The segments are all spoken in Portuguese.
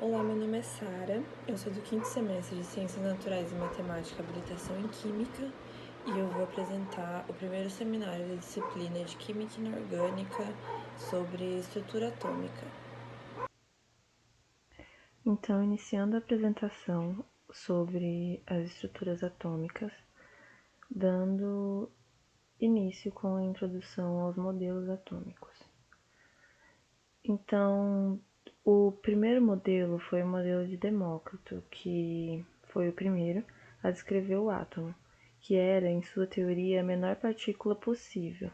Olá, meu nome é Sara, eu sou do 5º semestre de Ciências Naturais e Matemática, Habilitação em Química, e eu vou apresentar o primeiro seminário da disciplina de Química Inorgânica sobre estrutura atômica. Então, iniciando a apresentação sobre as estruturas atômicas, dando início com a introdução aos modelos atômicos. Então, o primeiro modelo foi o modelo de Demócrito, que foi o primeiro a descrever o átomo, que era, em sua teoria, a menor partícula possível,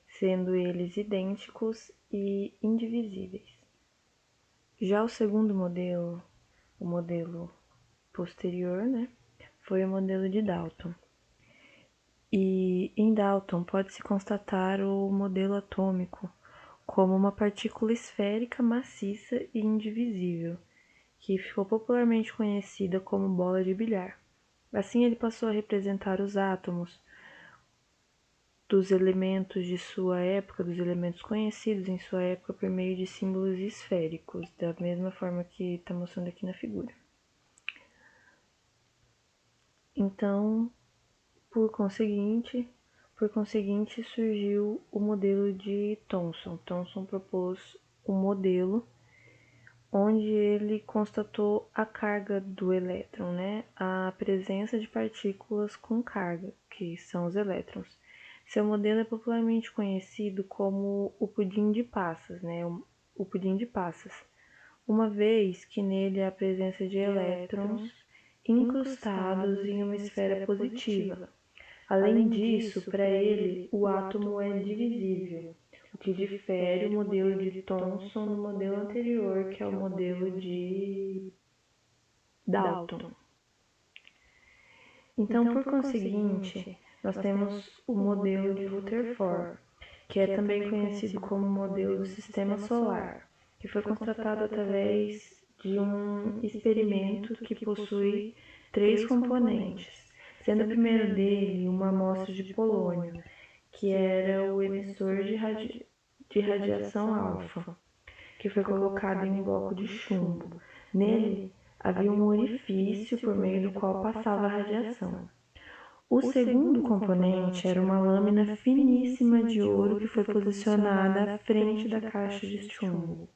sendo eles idênticos e indivisíveis. Já o segundo modelo, o modelo posterior, foi o modelo de Dalton. E em Dalton pode-se constatar o modelo atômico como uma partícula esférica, maciça e indivisível, que ficou popularmente conhecida como bola de bilhar. Assim ele passou a representar os átomos dos elementos de sua época, dos elementos conhecidos em sua época, por meio de símbolos esféricos, da mesma forma que está mostrando aqui na figura. Então, por conseguinte, surgiu o modelo de Thomson. Thomson propôs um modelo onde ele constatou a carga do elétron, a presença de partículas com carga, que são os elétrons. Seu modelo é popularmente conhecido como o pudim de passas, o pudim de passas, uma vez que nele há a presença de elétrons incrustados em uma esfera positiva. Além disso, para ele, o átomo é divisível, o que difere o modelo de Thomson do modelo anterior, que é o modelo de Dalton. Então, por conseguinte, nós temos o modelo de Rutherford, que é também conhecido como modelo do Sistema Solar, que foi constatado através de um experimento que possui 3 componentes, sendo o primeiro dele uma amostra de polônio, que era o emissor de radiação alfa, que foi colocado em um bloco de chumbo. Nele havia um orifício por meio do qual passava a radiação. O segundo componente era uma lâmina finíssima de ouro que foi posicionada à frente da caixa de chumbo.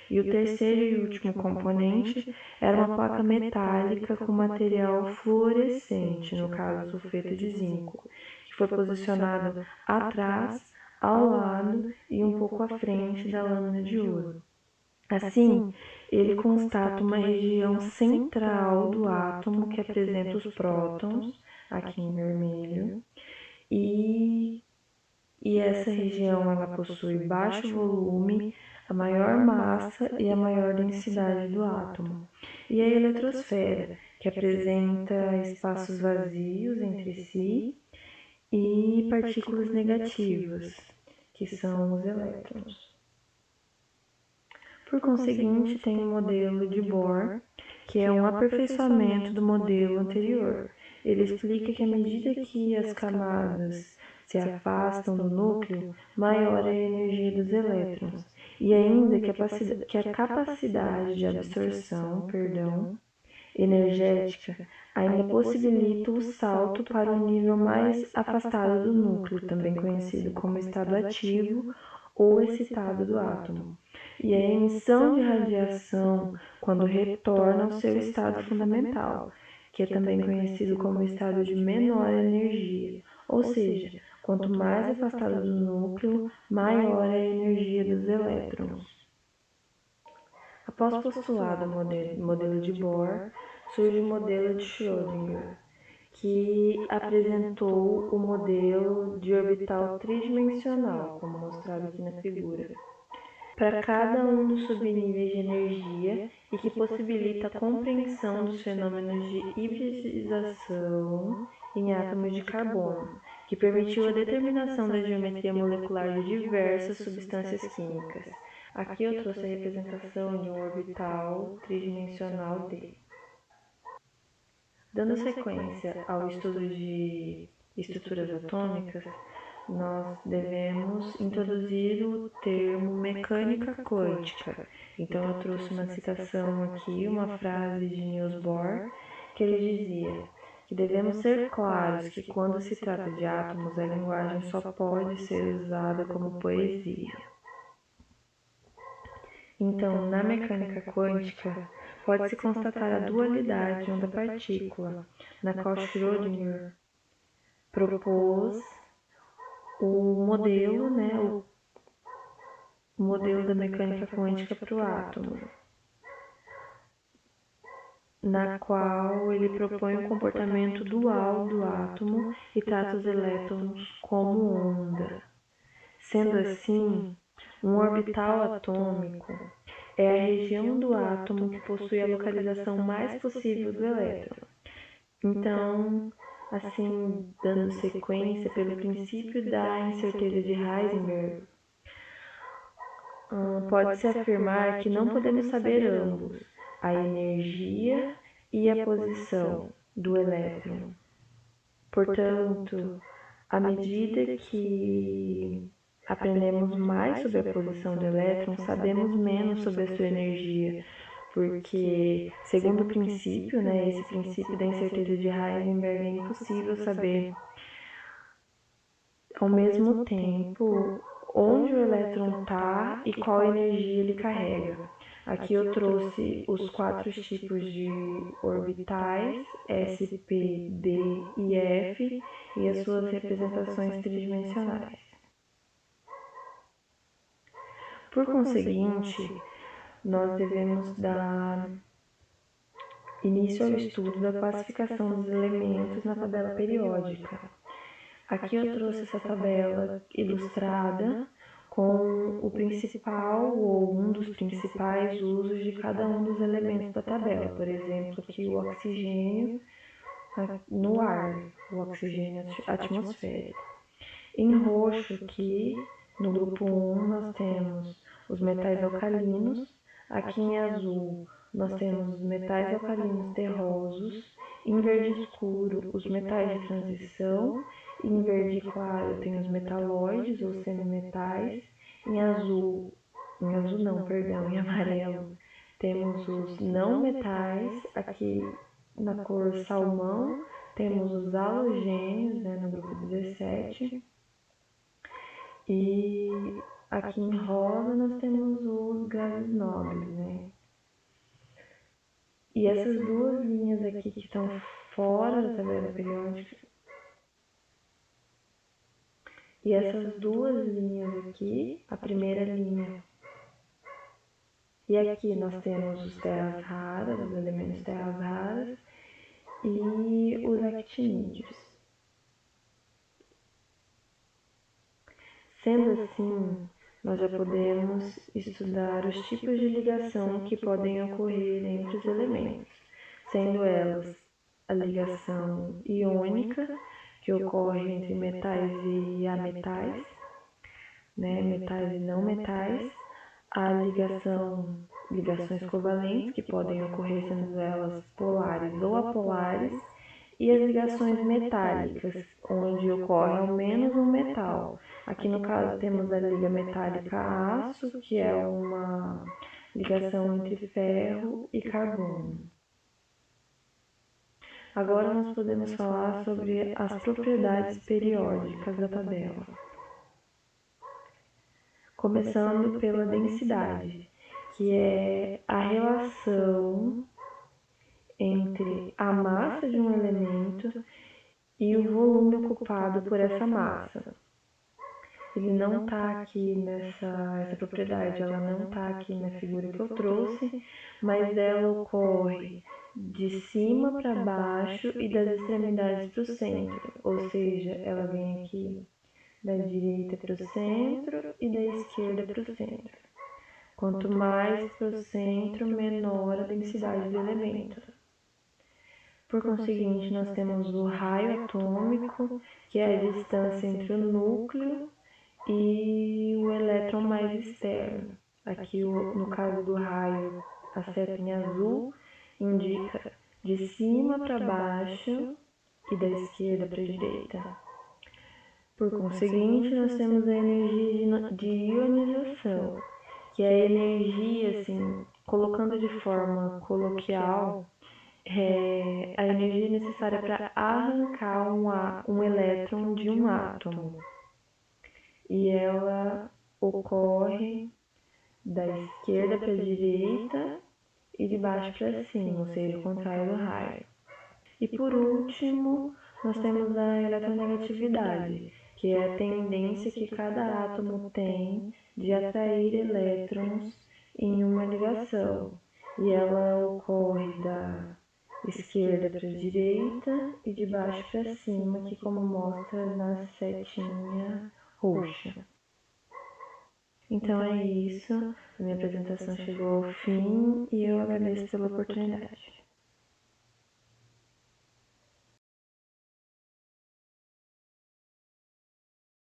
E o terceiro e último componente era uma placa metálica com material fluorescente, no caso sulfeto de zinco, que foi posicionado atrás, ao lado e um pouco à frente da lâmina de ouro. Assim, ele constata uma região central do átomo que apresenta os prótons, aqui em vermelho, e essa região ela possui baixo volume, a maior massa e a maior densidade do átomo. E a eletrosfera, que apresenta espaços vazios entre si e partículas negativas, que são os elétrons. Por conseguinte, tem o modelo de Bohr, que é um aperfeiçoamento do modelo anterior. Ele explica que à medida que as camadas se afastam do núcleo, maior é a energia dos elétrons, e ainda que a capacidade de absorção, energética, ainda possibilita o salto para um nível mais afastado do núcleo, também conhecido como estado ativo ou excitado do átomo, e a emissão de radiação quando retorna ao seu estado fundamental, que é também conhecido como estado de menor energia, ou seja, quanto mais afastado do núcleo, maior é a energia dos elétrons. Após postulado o modelo de Bohr, surge o modelo de Schrödinger, que apresentou o modelo de orbital tridimensional, como mostrado aqui na figura, para cada um dos subníveis de energia e que possibilita a compreensão dos fenômenos de hibridização em átomos de carbono, que permitiu a determinação da geometria molecular de diversas substâncias químicas. Aqui eu trouxe a representação de um orbital tridimensional D. Dando sequência ao estudo de estruturas atômicas, nós devemos introduzir o termo mecânica quântica. Então, eu trouxe uma citação aqui, uma frase de Niels Bohr, que ele dizia que devemos ser claros que quando se trata de átomos, a linguagem só pode ser usada como poesia. Então, na mecânica quântica, pode-se constatar a dualidade onda-partícula, na qual Schrödinger propôs o modelo, o modelo da mecânica quântica para o átomo, na qual ele propõe um comportamento dual do átomo e trata os elétrons como onda. Sendo assim, um orbital atômico é a região do átomo que possui a localização mais possível do elétron. Então, assim, dando sequência pelo princípio da incerteza de Heisenberg, pode-se afirmar que não podemos saber ambos, a energia e a posição do elétron. Portanto, à medida que aprendemos mais sobre a posição do elétron, sabemos menos sobre a sua energia, porque, segundo o princípio, esse princípio da incerteza de Heisenberg, é impossível saber ao mesmo tempo onde o elétron está e qual energia ele carrega. Aqui eu trouxe os 4 tipos de orbitais, S, P, D e F, e as suas representações tridimensionais. Por conseguinte, nós devemos dar início ao estudo da classificação dos elementos na tabela periódica. Aqui eu trouxe essa tabela ilustrada com o principal ou um dos principais usos de cada um dos elementos da tabela. Por exemplo, aqui o oxigênio no ar, o oxigênio atmosférico. Em roxo aqui, no grupo 1, nós temos os metais alcalinos. Aqui em azul, nós temos os metais alcalinos terrosos. Em verde escuro, os metais de transição. Em verde claro, tem os metalóides ou semimetais. Em amarelo, temos os não metais. Aqui na cor salmão, temos os halogênios, no grupo 17. E aqui em rosa nós temos os gases nobres, E essas duas linhas aqui que estão fora da tabela periódica, e essas duas linhas aqui, a primeira linha, e aqui nós temos os terras raras, os elementos terras raras, e os actinídeos. Sendo assim, nós já podemos estudar os tipos de ligação que podem ocorrer entre os elementos, sendo elas a ligação iônica, que ocorre entre metais e ametais, metais e não metais, a ligações covalentes, que podem ocorrer sendo elas polares ou apolares, e as ligações metálicas, onde ocorre ao menos um metal. Aqui no caso temos a liga metálica aço, que é uma ligação entre ferro e carbono. Agora nós podemos falar sobre as propriedades periódicas da tabela. Começando pela densidade, que é a relação entre a massa de um elemento e o volume ocupado por essa massa. Ele não está aqui essa propriedade, ela não está aqui na figura que eu trouxe, mas ela ocorre de cima para baixo e das extremidades para o centro, ou seja, ela vem aqui da direita para o centro e da esquerda para o centro. Quanto mais para o centro, menor a densidade do elemento. Por conseguinte, nós temos o raio atômico, que é a distância entre o núcleo e o elétron mais externo. Aqui, no caso do raio, a seta em azul indica de cima para baixo e da esquerda para a direita. Por conseguinte, nós temos a energia de ionização, que é a energia, assim, colocando de forma coloquial, a energia necessária para arrancar um elétron de um átomo. E ela ocorre da esquerda para a direita e de baixo para cima, ou seja, o contrário do raio. E por último, nós temos a eletronegatividade, que é a tendência que cada átomo tem de atrair elétrons em uma ligação. E ela ocorre da esquerda para a direita e de baixo para cima, que como mostra na setinha roxa. Então é isso, a minha apresentação chegou ao fim e eu agradeço pela oportunidade.